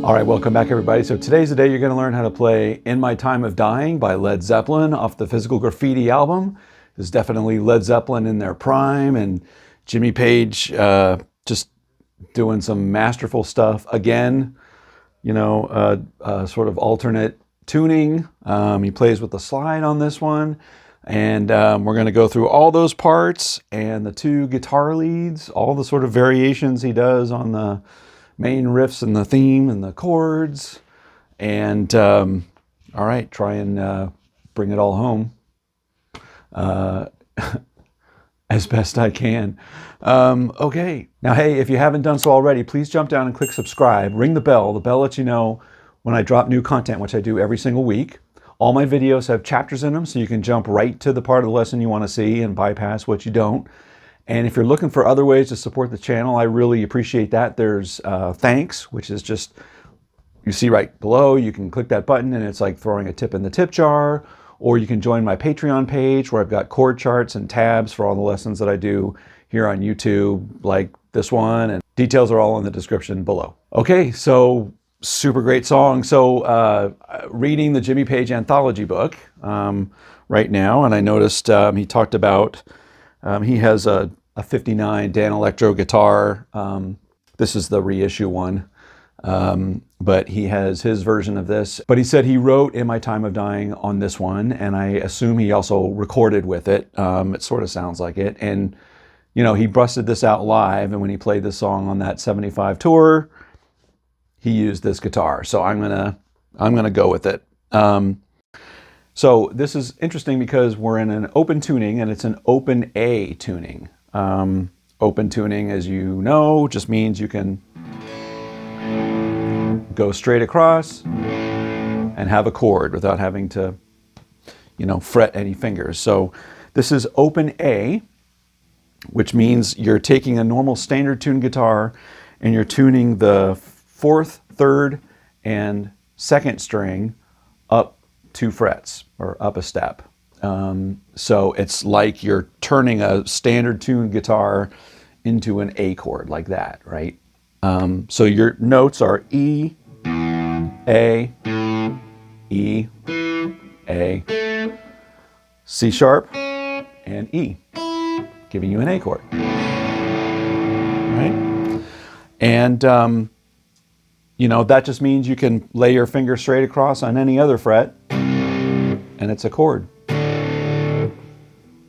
All right, welcome back everybody. So today's the day you're gonna learn how to play In My Time of Dying by Led Zeppelin off the Physical Graffiti album. This is definitely Led Zeppelin in their prime, and Jimmy Page just doing some masterful stuff. Again, you know, sort of alternate tuning. He plays with the slide on this one. And we're gonna go through all those parts and the two guitar leads, all the sort of variations he does on the main riffs and the theme and the chords. And all right, try and bring it all home as best I can. Okay, now hey, if you haven't done so already, please jump down and click subscribe, ring the bell. The bell lets you know when I drop new content, which I do every single week. All my videos have chapters in them, so you can jump right to the part of the lesson you want to see and bypass what you don't. And if you're looking for other ways to support the channel, I really appreciate that. There's thanks, which is just, you see right below, you can click that button and it's like throwing a tip in the tip jar. Or you can join my Patreon page where I've got chord charts and tabs for all the lessons that I do here on YouTube, like this one, and details are all in the description below. Okay, so super great song. So reading the Jimmy Page anthology book right now, and I noticed he talked about, he has a 59 Dan Electro guitar. This is the reissue one, but he has his version of this. But he said he wrote In My Time of Dying on this one, and I assume he also recorded with it. It sort of sounds like it. And, you know, he busted this out live, and when he played this song on that 75 tour, he used this guitar. So I'm gonna go with it. So this is interesting because we're in an open tuning, and it's an open A tuning. Open tuning, as you know, just means you can go straight across and have a chord without having to, you know, fret any fingers. So this is open A, which means you're taking a normal standard tuned guitar and you're tuning the fourth, third, and second string up 2 frets or up a step. So it's like you're turning a standard tuned guitar into an A chord like that, right? So your notes are E, A, E, A, C sharp, and E, giving you an A chord, right? And you know, that just means you can lay your finger straight across on any other fret, and it's a chord.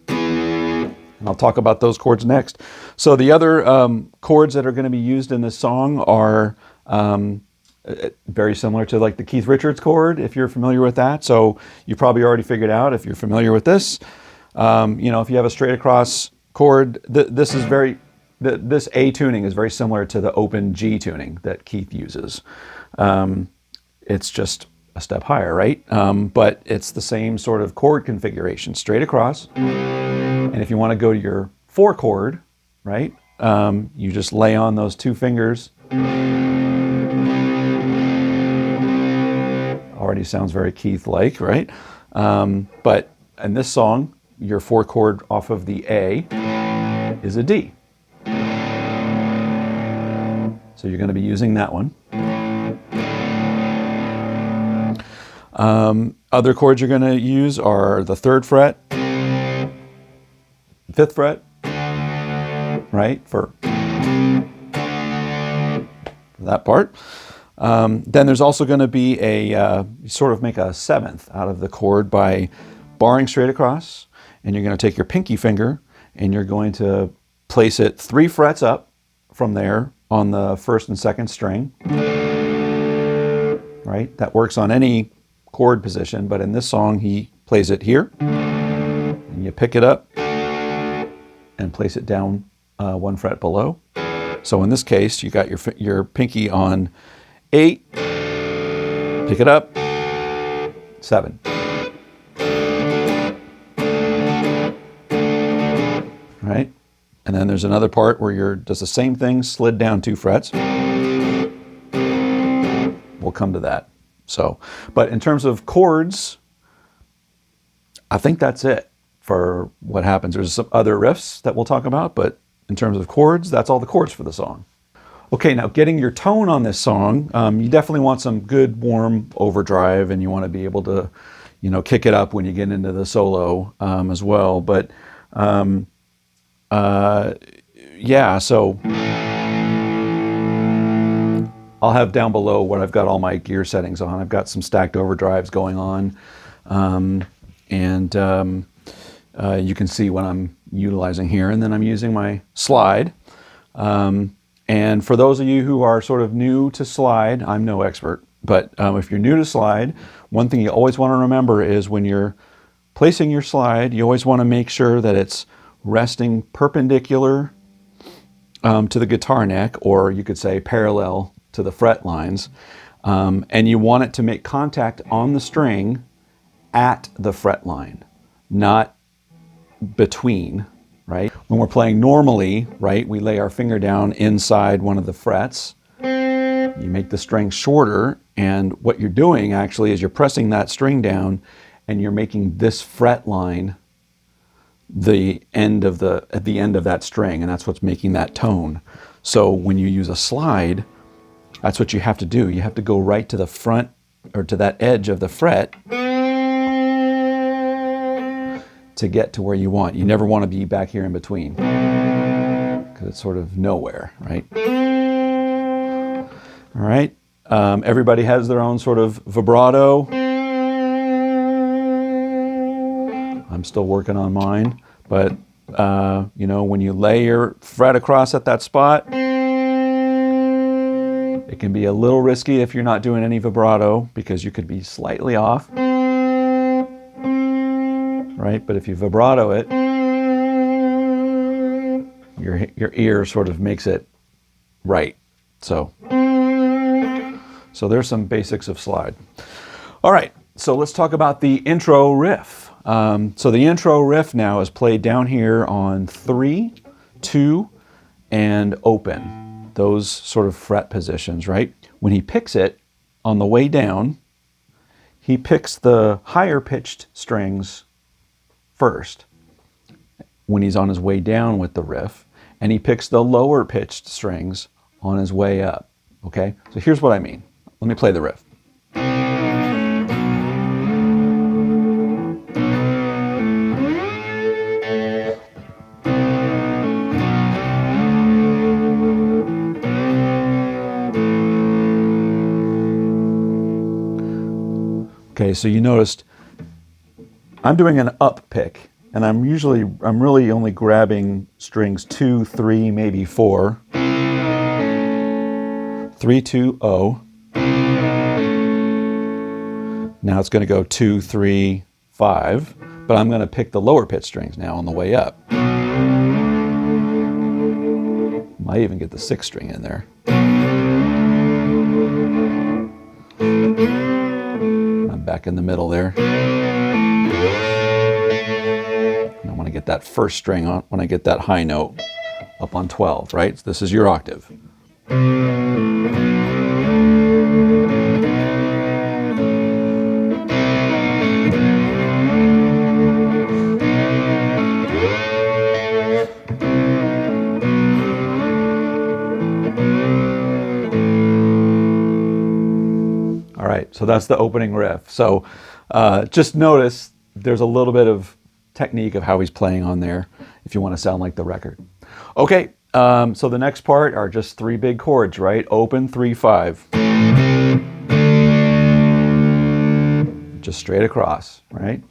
And I'll talk about those chords next. So the other chords that are going to be used in this song are very similar to like the Keith Richards chord, if you're familiar with that. So you probably already figured out if you're familiar with this. You know, if you have a straight across chord, this is very, this A tuning is very similar to the open G tuning that Keith uses. It's just a step higher, right? But it's the same sort of chord configuration, straight across. And if you want to go to your 4 chord, right, you just lay on those 2 fingers. Already sounds very Keith-like, right? But in this song, your 4 chord off of the A is a D. So you're going to be using that one. Other chords you're going to use are the 3rd fret, 5th fret, right, for that part. Then there's also going to be a, you sort of make a 7th out of the chord by barring straight across, and you're going to take your pinky finger and you're going to place it 3 frets up from there on the 1st and 2nd string, right? That works on any chord position, but in this song he plays it here, and you pick it up and place it down 1 fret below. So in this case, you got your pinky on 8, pick it up, 7. Right? And then there's another part where does the same thing, slid down 2 frets. We'll come to that. So, but in terms of chords, I think that's it for what happens. There's some other riffs that we'll talk about, but in terms of chords, that's all the chords for the song. Okay, now getting your tone on this song, you definitely want some good warm overdrive, and you want to be able to, you know, kick it up when you get into the solo as well. But yeah, so I'll have down below what I've got all my gear settings on. I've got some stacked overdrives going on, you can see what I'm utilizing here. And then I'm using my slide. And for those of you who are sort of new to slide, I'm no expert, but if you're new to slide, one thing you always want to remember is when you're placing your slide, you always want to make sure that it's resting perpendicular to the guitar neck, or you could say parallel to the fret lines. And you want it to make contact on the string at the fret line, not between, right? When we're playing normally, right, we lay our finger down inside one of the frets. You make the string shorter, and what you're doing actually is you're pressing that string down and you're making this fret line at the end of that string, and that's what's making that tone. So when you use a slide, that's what you have to do. You have to go right to the front, or to that edge of the fret, to get to where you want. You never want to be back here in between, because it's sort of nowhere, right? All right. Everybody has their own sort of vibrato. I'm still working on mine, but you know, when you lay your fret across at that spot, it can be a little risky if you're not doing any vibrato, because you could be slightly off, right? But if you vibrato it, your ear sort of makes it right. So there's some basics of slide. All right, so let's talk about the intro riff. So the intro riff now is played down here on 3, 2, and open. Those sort of fret positions, right? When he picks it on the way down, he picks the higher pitched strings first when he's on his way down with the riff, and he picks the lower pitched strings on his way up, okay? So here's what I mean. Let me play the riff. Okay, so you noticed I'm doing an up pick, and I'm really only grabbing strings 2, 3, maybe 4. 3, 2, O. Now it's going to go 2, 3, 5, but I'm going to pick the lower pitch strings now on the way up. Might even get the 6th string in there. I'm back in the middle there. And I want to get that first string on when I get that high note up on 12, right? So this is your octave. All right, so that's the opening riff. So just notice there's a little bit of technique of how he's playing on there if you want to sound like the record. Okay, so the next part are just 3 big chords, right? Open, 3, 5. Just straight across, right?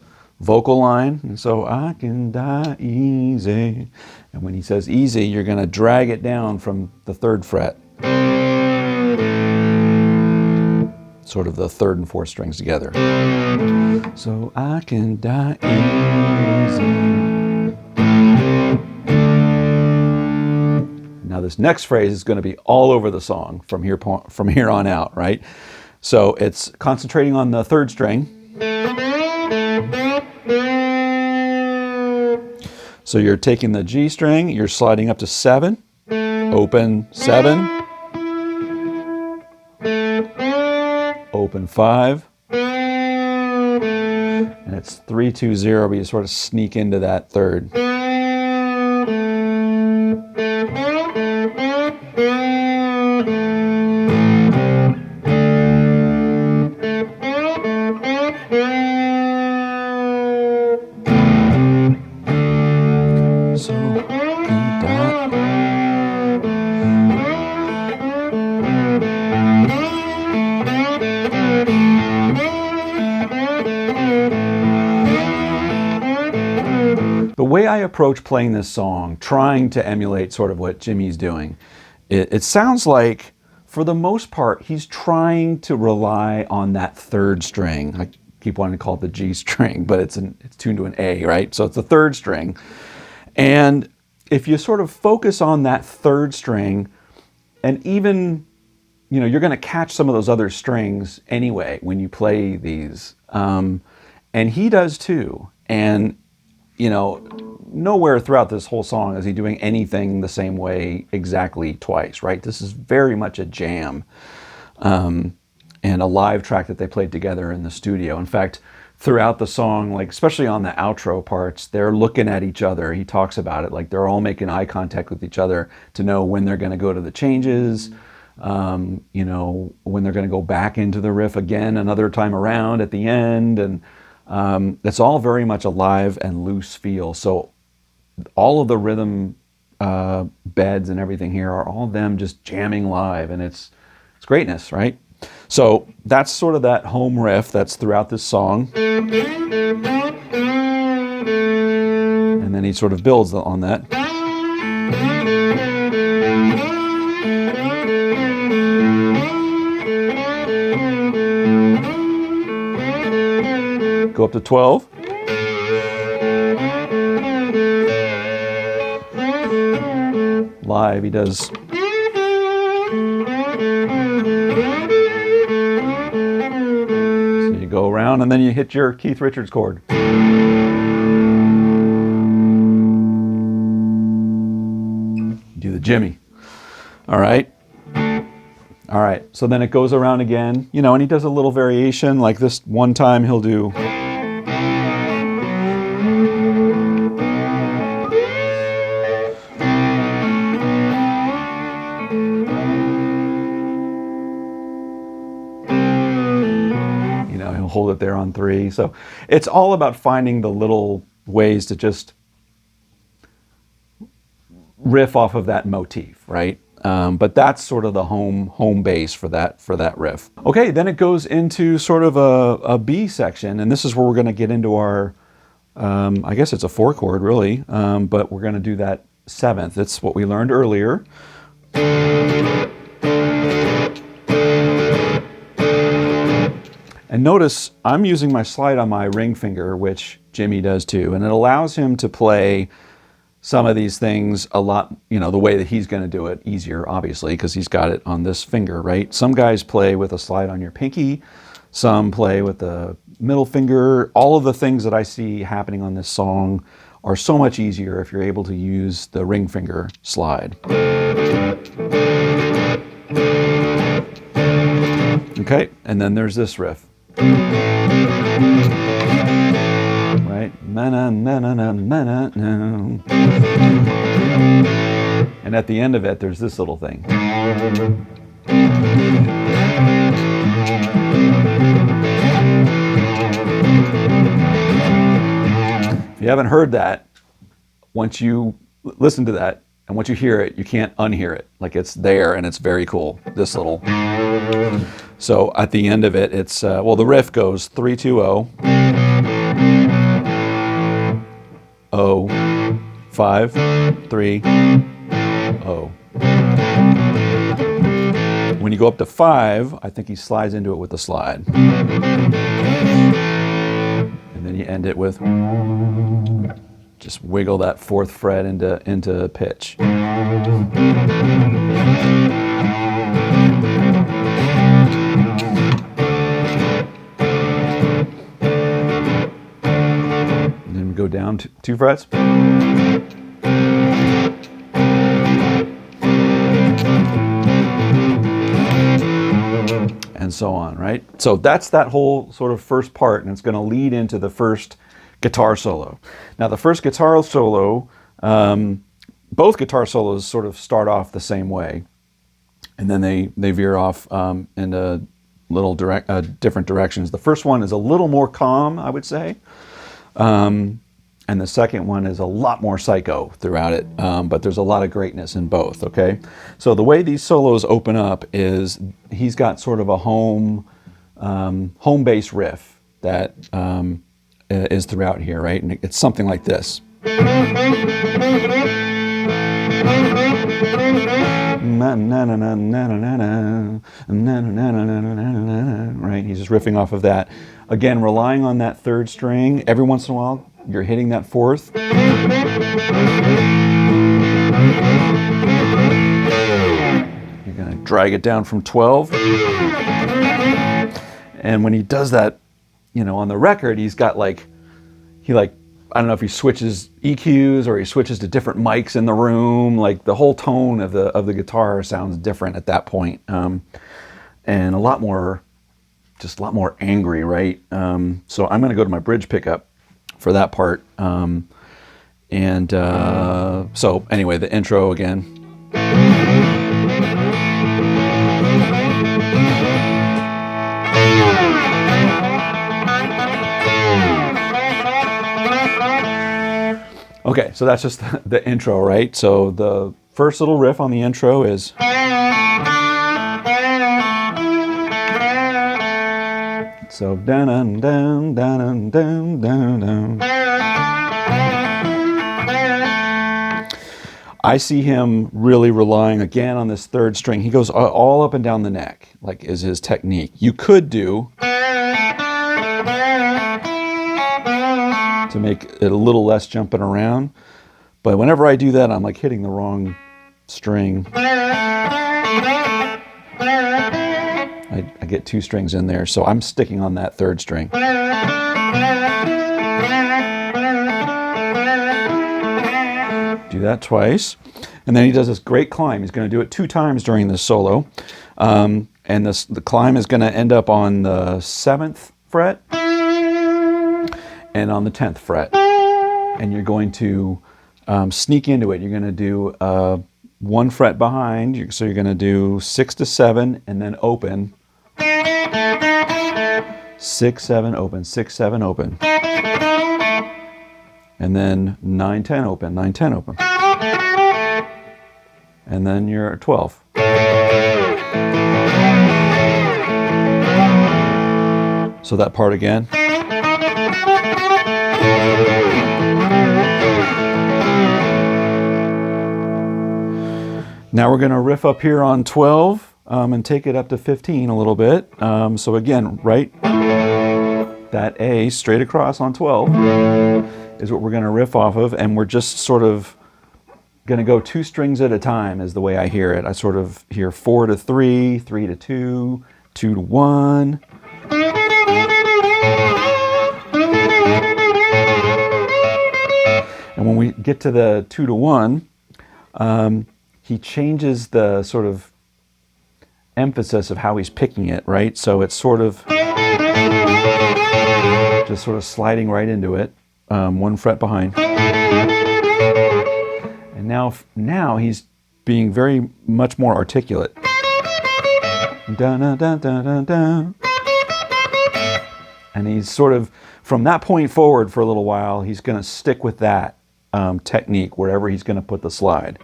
Vocal line, and so I can die easy. And when he says easy, you're going to drag it down from the 3rd fret. Sort of the 3rd and 4th strings together. So I can die easy. Now this next phrase is going to be all over the song from here on out, right? So it's concentrating on the 3rd string. So you're taking the G string, you're sliding up to 7, open 7, open 5, and it's 3, 2, 0, but you sort of sneak into that 3rd. approach playing this song, trying to emulate sort of what Jimmy's doing, it sounds like, for the most part, he's trying to rely on that third string. I keep wanting to call it the G string, but it's tuned to an A, right? So it's the third string. And if you sort of focus on that third string, and even, you know, you're going to catch some of those other strings anyway when you play these. And he does too. And, you know, nowhere throughout this whole song is he doing anything the same way exactly twice, right? This is very much a jam, and a live track that they played together in the studio. In fact, throughout the song, like especially on the outro parts, they're looking at each other. He talks about it, like they're all making eye contact with each other to know when they're going to go to the changes, you know, when they're going to go back into the riff again another time around at the end. And it's all very much a live and loose feel. So all of the rhythm beds and everything here are all them just jamming live, and it's greatness, right? So that's sort of that home riff that's throughout this song. And then he sort of builds on that. Go up to 12. Live, he does. So you go around and then you hit your Keith Richards chord. Do the Jimmy. All right. All right. So then it goes around again, you know, and he does a little variation. Like this one time he'll do. Hold it there on 3. So it's all about finding the little ways to just riff off of that motif, right? But that's sort of the home base for that riff. Okay, then it goes into sort of a B section, and this is where we're going to get into our, I guess it's a 4-chord really, but we're going to do that 7th. It's what we learned earlier. And notice I'm using my slide on my ring finger, which Jimmy does too, and it allows him to play some of these things a lot, you know, the way that he's going to do it easier, obviously, because he's got it on this finger, right? Some guys play with a slide on your pinky, some play with the middle finger. All of the things that I see happening on this song are so much easier if you're able to use the ring finger slide. Okay, and then there's this riff. Right? And at the end of it, there's this little thing. If you haven't heard that, once you listen to that, and once you hear it, you can't unhear it. Like it's there and it's very cool. This little. So at the end of it, it's, well, the riff goes 3, 2, 0, 0, 5, 3, 0. When you go up to 5, I think he slides into it with the slide. And then you end it with, just wiggle that 4th fret into pitch. Go down 2 frets. And so on, right? So that's that whole sort of first part, and it's going to lead into the first guitar solo. Now the first guitar solo, both guitar solos sort of start off the same way, and then they veer off into little different directions. The first one is a little more calm, I would say. And the second one is a lot more psycho throughout it, but there's a lot of greatness in both, okay? So the way these solos open up is he's got sort of a home bass riff that is throughout here, right? And it's something like this. Right, he's just riffing off of that. Again, relying on that third string. Every once in a while, you're hitting that fourth. You're going to drag it down from 12. And when he does that, you know, on the record, he's got like, I don't know if he switches EQs or he switches to different mics in the room. Like the whole tone of the guitar sounds different at that point. And a lot more angry, right? So I'm going to go to my bridge pickup for that part. So anyway, the intro again. Okay, so that's just the intro, right? So the first little riff on the intro is... So dun dun dun dun dun dun. I see him really relying again on this third string. He goes all up and down the neck, like is his technique. You could do to make it a little less jumping around, but whenever I do that, I'm like hitting the wrong string. I get two strings in there, so I'm sticking on that third string. Do that twice, and then he does this great climb. He's going to do it 2 times during this solo, and the climb is going to end up on the 7th fret and on the 10th fret, and you're going to sneak into it. You're going to do 1 fret behind, so you're going to do 6 to 7 and then open. 6, 7, open, 6, 7, open. And then 9, 10, open, 9, 10, open. And then you're at 12. So that part again. Now we're going to riff up here on 12 and take it up to 15 a little bit. So again, right, that A straight across on 12 is what we're going to riff off of, and we're just sort of going to go 2 strings at a time is the way I hear it. I sort of hear 4 to 3, 3 to 2, 2 to 1. And when we get to the 2 to 1, he changes the sort of emphasis of how he's picking it, right? So it's sort of just sort of sliding right into it, 1 fret behind. And now he's being very much more articulate. Dun, dun, dun, dun, dun, dun. And he's sort of, from that point forward for a little while, he's going to stick with that technique wherever he's going to put the slide.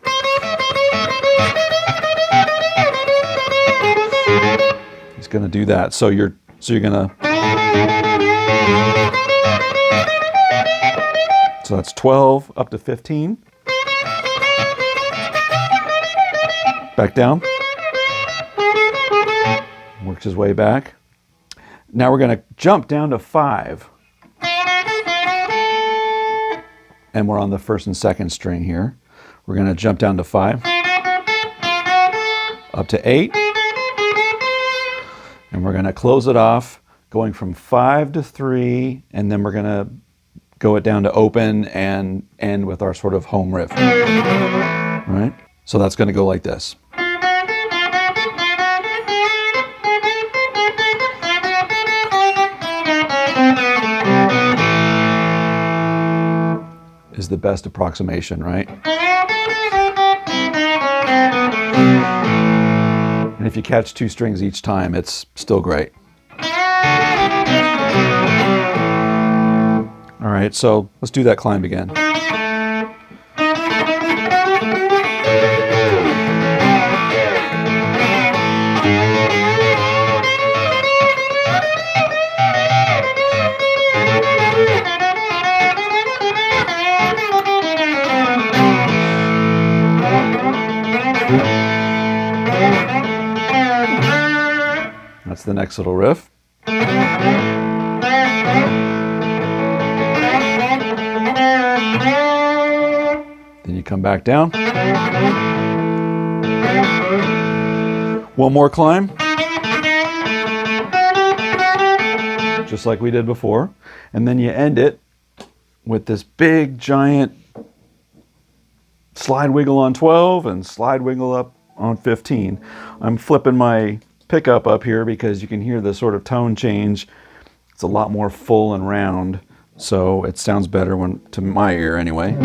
He's going to do that. So you're going to... So that's 12 up to 15. Back down. Works his way back. Now we're going to jump down to 5. And we're on the 1st and 2nd string here. We're going to jump down to 5. Up to 8. And we're going to close it off going from 5 to 3, and then we're going to go it down to open and end with our sort of home riff. Right? So that's going to go like this. Is the best approximation, right? And if you catch 2 strings each time, it's still great. All right, so let's do that climb again. That's the next little riff. Then you come back down. One more climb. Just like we did before. And then you end it with this big giant slide wiggle on 12 and slide wiggle up on 15. I'm flipping my pickup up here because you can hear the sort of tone change. It's a lot more full and round, so it sounds better to my ear anyway.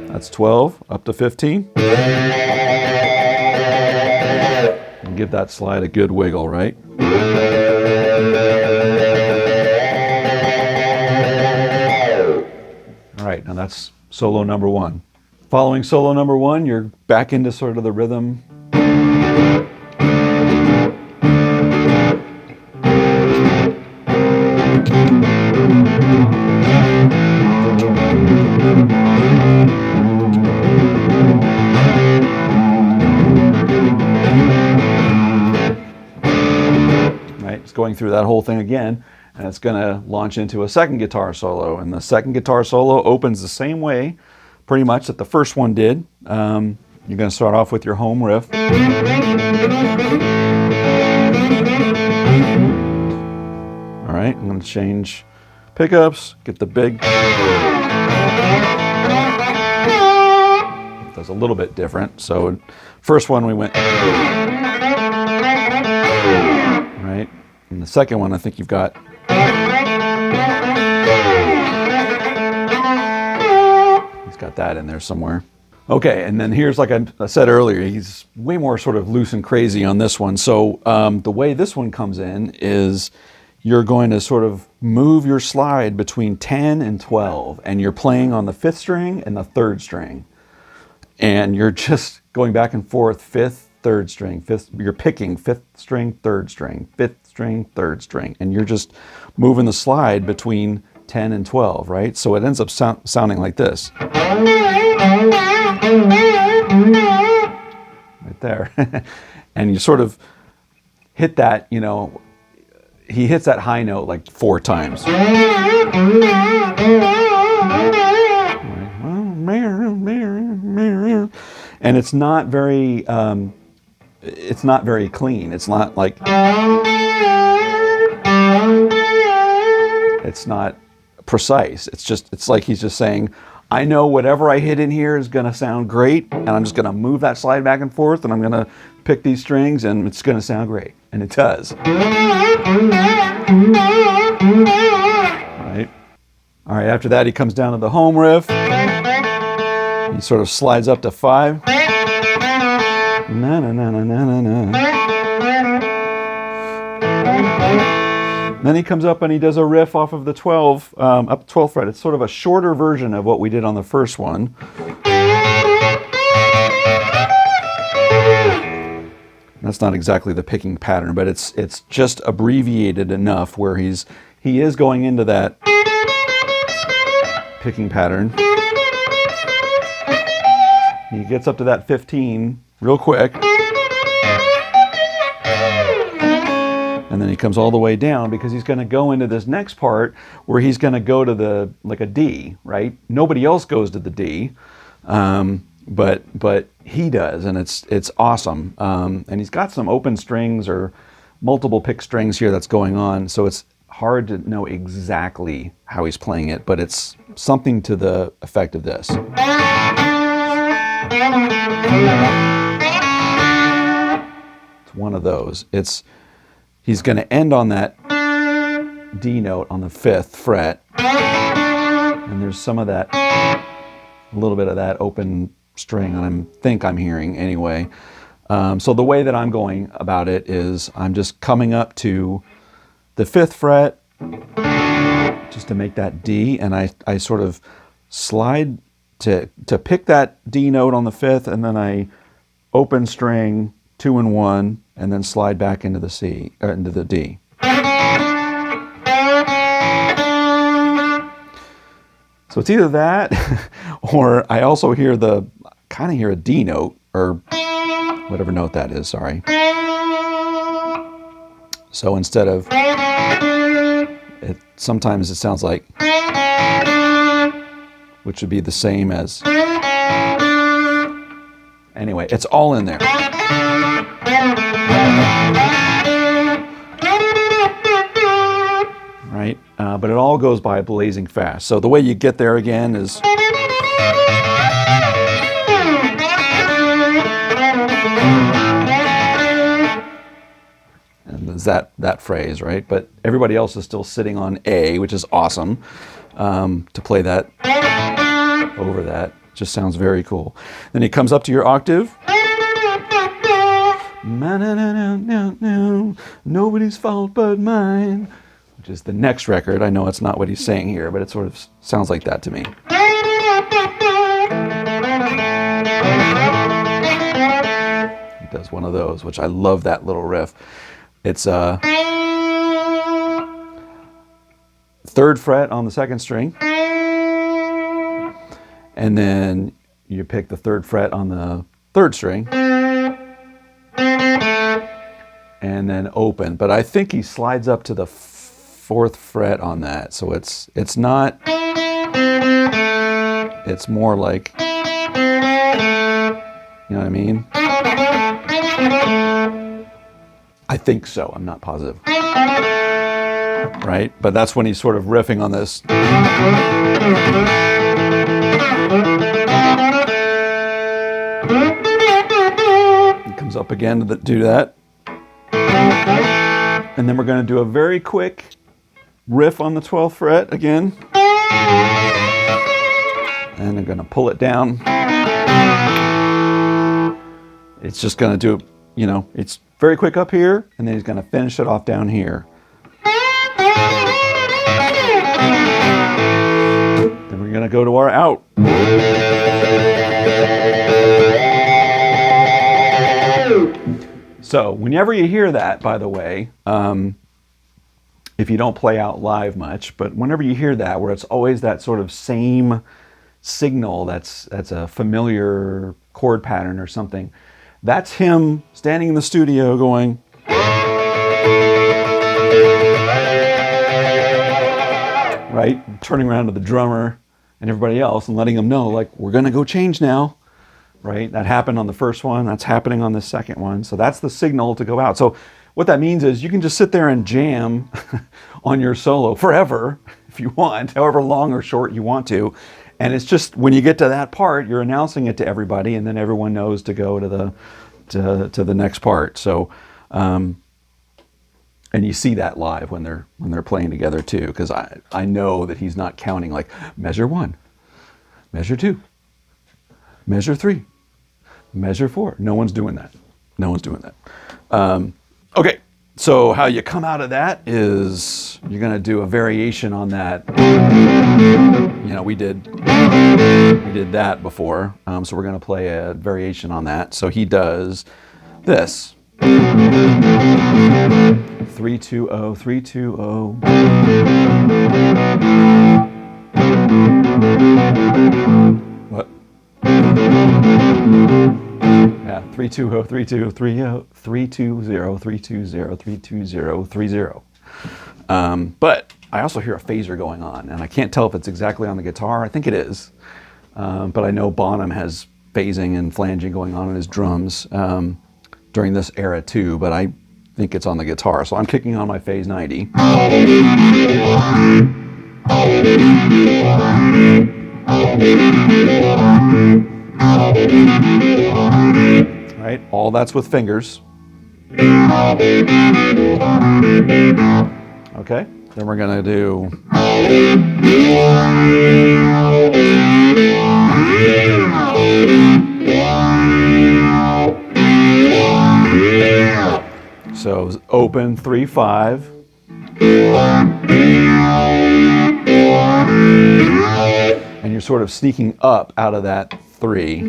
That's 12 up to 15. And give that slide a good wiggle, right? All right, now that's solo number one. Following solo number one, you're back into sort of the rhythm. Right, it's going through that whole thing again. And it's going to launch into a second guitar solo. And the second guitar solo opens the same way, pretty much, that the first one did. You're going to start off with your home riff. All right, I'm going to change pickups, get the big. That's a little bit different. So first one we went. Right, and the second one I think you've got. He's got that in there somewhere. Okay, and then here's, like I said earlier, he's way more sort of loose and crazy on this one. So the way this one comes in is you're going to sort of move your slide between 10 and 12, and you're playing on the 5th string and the 3rd string. And you're just going back and forth, 5th, 3rd string, 5th, you're picking 5th string, 3rd string, 5th string, 3rd string, and you're just moving the slide between 10 and 12, right? So it ends up sounding like this. Right there. And you sort of hit that, you know, he hits that high note like 4 times. And it's not very clean. It's not like, it's not precise. It's like he's just saying, I know whatever I hit in here is going to sound great, and I'm just going to move that slide back and forth, and I'm going to pick these strings, and it's going to sound great. And it does. Right. All right, after that, he comes down to the home riff. He sort of slides up to 5. Na na na na na na na. Then he comes up and he does a riff off of the 12, up 12th fret. It's sort of a shorter version of what we did on the first one. That's not exactly the picking pattern, but it's just abbreviated enough where he is going into that picking pattern. He gets up to that 15 real quick. And then he comes all the way down because he's going to go into this next part where he's going to go to like a D, right? Nobody else goes to the D, but he does, and it's awesome. And he's got some open strings or multiple pick strings here that's going on, so it's hard to know exactly how he's playing it, but it's something to the effect of this. It's one of those. He's going to end on that D note on the 5th fret, and there's some of that, a little bit of that open string that I think I'm hearing anyway. So the way that I'm going about it is I'm just coming up to the 5th fret just to make that D, and I sort of slide to pick that D note on the 5th, and then I open string 2 and 1, and then slide back into the C, or into the D. So it's either that, or I also hear kind of hear a D note or whatever note that is, sorry. So instead of, sometimes it sounds like, which would be the same as, anyway, it's all in there. Right? But it all goes by blazing fast. So the way you get there again is, and there's that phrase, right? But everybody else is still sitting on A, which is awesome. To play that over that just sounds very cool. Then it comes up to your octave. Nobody's fault but mine, which is the next record. I know it's not what he's saying here, but it sort of sounds like that to me. He does one of those, which I love that little riff. It's a 3rd fret on the 2nd string, and then you pick the 3rd fret on the 3rd string, and then open. But I think he slides up to the 4th fret on that, so it's not. It's more like, you know what I mean? I think so. I'm not positive. Right? But that's when he's sort of riffing on this. He comes up again to do that. And then we're going to do a very quick riff on the 12th fret again. And I'm going to pull it down. It's just going to do, you know, it's very quick up here, and then he's going to finish it off down here. Then we're going to go to our out. So whenever you hear that, by the way, if you don't play out live much, but whenever you hear that, where it's always that sort of same signal that's a familiar chord pattern or something, that's him standing in the studio going, right? Turning around to the drummer and everybody else and letting them know, like, we're going to go change now, right? That happened on the first one. That's happening on the second one. So that's the signal to go out. So what that means is you can just sit there and jam on your solo forever if you want, however long or short you want to. And it's just, when you get to that part, you're announcing it to everybody, and then everyone knows to go to the next part. So, and you see that live when they're playing together too, because I know that he's not counting like measure 1, measure 2, measure 3, measure 4. No one's doing that. No one's doing that. Okay. So how you come out of that is you're going to do a variation on that. You know, we did that before. So we're going to play a variation on that. So he does this. 3-2-0, 3-2-0. What? Yeah, 3-2-0, 3-2, 3-0, 3-2-0, 3-2-0, 3-2-0, 3-0. But I also hear a phaser going on, and I can't tell if it's exactly on the guitar. I think it is. But I know Bonham has phasing and flanging going on in his drums during this era too, but I think it's on the guitar. So I'm kicking on my Phase 90. Right, all that's with fingers. Okay, then we're gonna do. So open 3-5. And you're sort of sneaking up out of that 3.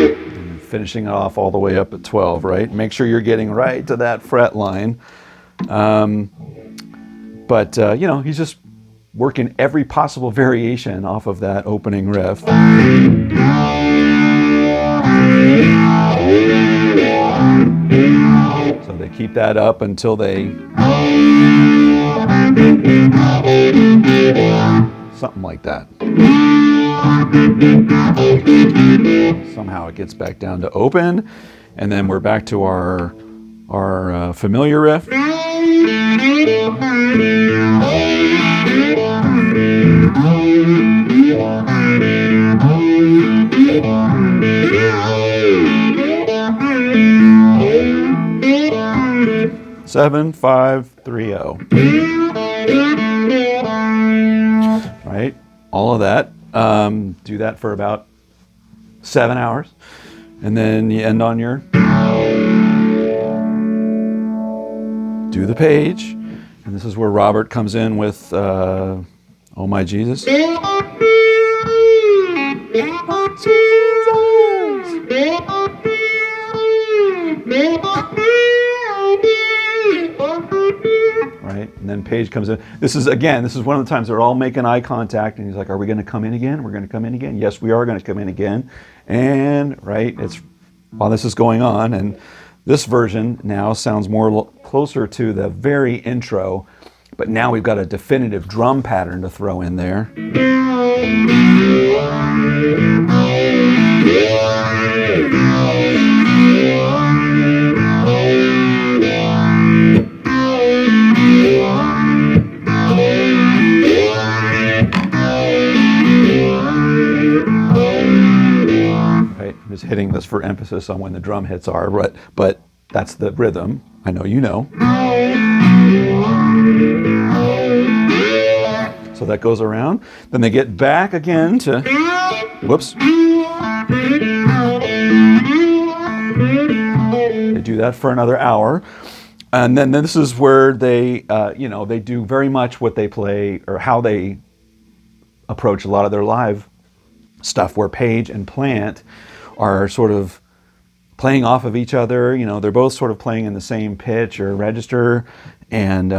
And finishing it off all the way up at 12, right? Make sure you're getting right to that fret line. You know, he's just working every possible variation off of that opening riff. So they keep that up until they... something like that. Somehow it gets back down to open, and then we're back to our familiar riff. Seven, 5, 3, 0. Right? All of that. Do that for about 7 hours. And then you end on your... do the page. And this is where Robert comes in with Oh My Jesus. Right, and then Page comes in. This is one of the times they're all making eye contact, and he's like, "Are we going to come in again? We're going to come in again. Yes, we are going to come in again." And right, it's while this is going on, and this version now sounds more closer to the very intro, but now we've got a definitive drum pattern to throw in there. I'm just hitting this for emphasis on when the drum hits are, but that's the rhythm. I know you know. So that goes around. Then they get back again to, whoops. They do that for another hour. And then this is where they, they do very much what they play or how they approach a lot of their live stuff, where Page and Plant are sort of playing off of each other. They're both sort of playing in the same pitch or register, and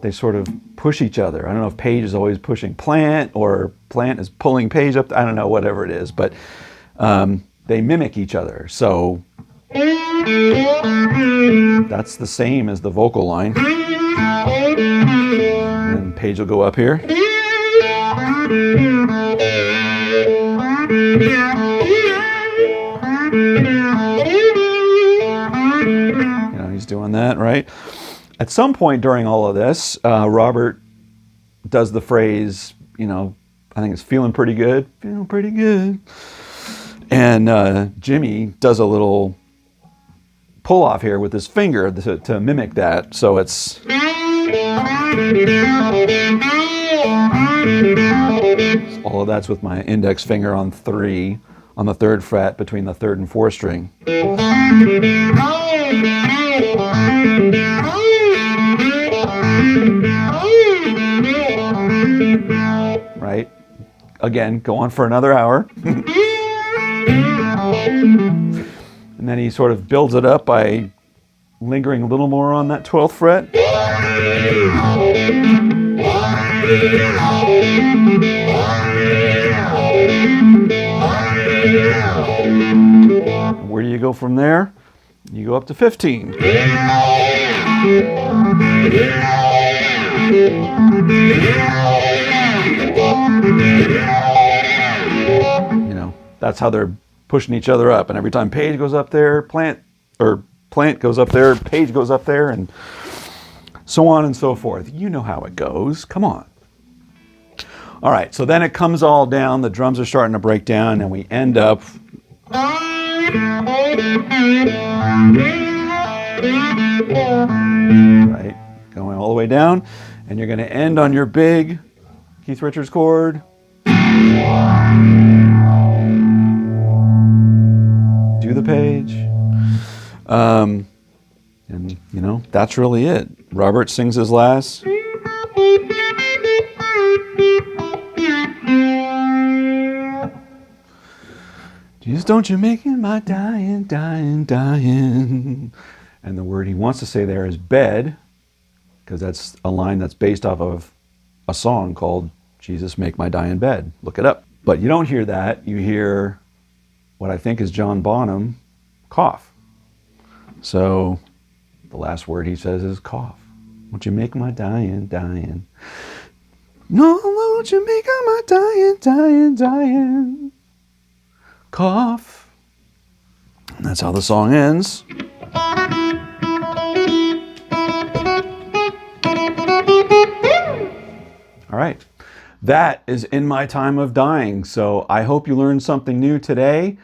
they sort of push each other. I don't know if Page is always pushing Plant or Plant is pulling Page up. I don't know, whatever it is, but they mimic each other. So that's the same as the vocal line. And Page will go up here. He's doing that, right? At some point during all of this, Robert does the phrase, I think it's feeling pretty good. And Jimmy does a little pull off here with his finger to mimic that. So it's... all of that's with my index finger on 3 on the 3rd fret between the 3rd and 4th string. Right? Again, go on for another hour. And then he sort of builds it up by lingering a little more on that 12th fret. Where do you go from there? You go up to 15. That's how they're pushing each other up. And every time Page goes up there, Plant goes up there, Page goes up there, and so on and so forth. You know how it goes. Come on. All right, so then it comes all down. The drums are starting to break down, and we end up... right, going all the way down, and you're going to end on your big Keith Richards chord. Do the page. And, that's really it. Robert sings his last. Jesus, don't you make it my dying. And the word he wants to say there is bed, because that's a line that's based off of a song called Jesus, make my dying bed. Look it up. But you don't hear that. You hear what I think is John Bonham, cough. So the last word he says is cough. Won't you make my dying, dying? No, won't you make my dying, dying, dying? Cough. And that's how the song ends. All right. That is In My Time of Dying. So I hope you learned something new today.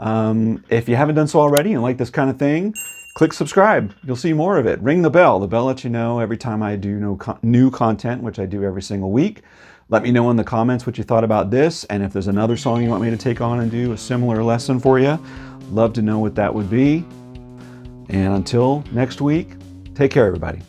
If you haven't done so already and like this kind of thing, click subscribe. You'll see more of it. Ring the bell. The bell lets you know every time I do new content, which I do every single week. Let me know in the comments what you thought about this, and if there's another song you want me to take on and do a similar lesson for you, love to know what that would be. And until next week, take care, everybody.